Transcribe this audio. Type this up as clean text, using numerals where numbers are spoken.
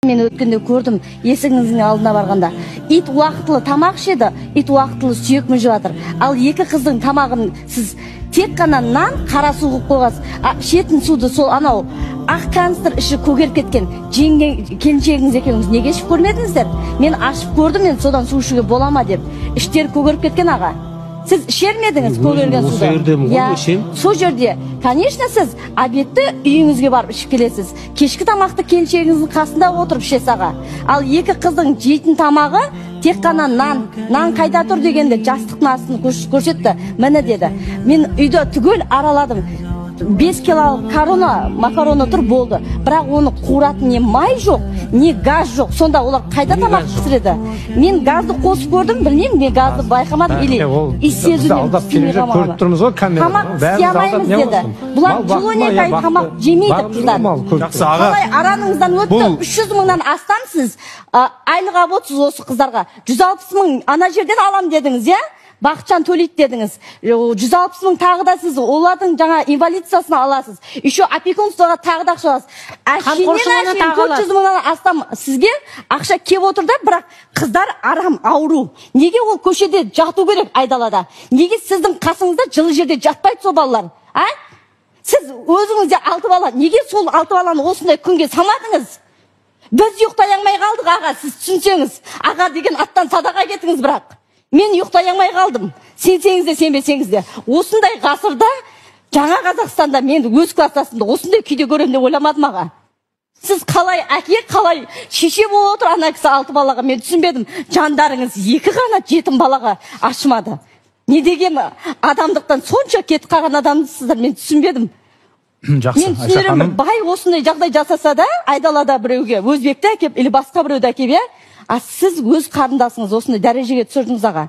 Мен өткенде көрдім, есігіңіздің алдына барғанда. Ит уақытылы тамақ ішеді, ит уақытылы сүйек мүжіп жатыр. Ал екі қыздың тамағын сіз тек қана нан, қара су қылып қойғансыз. Шетін суды сол анау ақ канистр іші көгеріп кеткен келіншегіңіз екеуіңіз неге ішіп көрмедіңіздер? Мен ашып көрдім, мен содан су ішуге бола ма деп. Іштері көгеріп кеткен аға. Сіз ішер медіңіз көгерген суды? Сол жерде, конечно, сіз обедті үйіңізге барып ішіп келесіз. Кешкі тамақты келіншегіңіздің қасында отырып ішесіз аға. Ал екі қыздың жейтін тамағы тек қана нан қайда тұр дегенде жастықтың астын көрсетті. Міне деді. Мен үйді түгел араладым. 5 килолық макароны тұр болды. Бірақ оны қуыратын не май жоқ, не газ жоқ. Сонда олар қайда тамақ пісіреді? Мен газды қосып көрдім, білмеймін, мен газды байқамадым или иссезуден істемей қалмағанмын. Тамақ істей алмаймыз деді. Бұлар жыл 12 ай тамақ жемейді қыздар. Қалай араныңыздан өтті, 300 мыңнан астам сіз айлық алып отырсыз осы қыздарға. 160 мың ана жерден алам дедіңіз, я? Бақытжан төлейді дедіңіз. 160 мың тағы да сіз олардың жаңа инвалидциясын аласыз. Еще опекунствоға тағы да ақша аласыз. Әшейінен 400 мыңнан астам сізге ақша кеп отыр да, бірақ қыздар арам, ауру. Неге ол көшеде жату керек айдалада? Неге сіздің қасыңызда жылы жерде жатпайды сол балалар? Сіз өзіңізде 6 бала, неге сол 6 баланы осындай күнге самадыңыз? Біз ұйықтай алмай қалдық аға, сіз түсінсеңіз. Аға деген аттан садаға кетіңіз бірақ. Мен ұйықтай алмай қалдым. Сенсеңіз де, сенбесеңіз де. Осындай ғасырда, жаңа Қазақстанда мен өз кластасымда осындай күйде көремін деп ойламадым аға. Сіз қалай әке, қалай шеше болып отыр ана кісі 6 балаға, мен түсінбедім. Жандарыңыз 2 ғана жетім балаға ашмады. Не деген адамдықтан сонша кетіп қалған адамсыздар, мен түсінбедім. Мен түсінерім, бай осындай жағдай жасаса да, айдалада біреуге, өзбекті әкеп, или басқа біреуді әкеп, сіз өз қарындасыңыз осындай дәрежеге түсірдіңіз аға.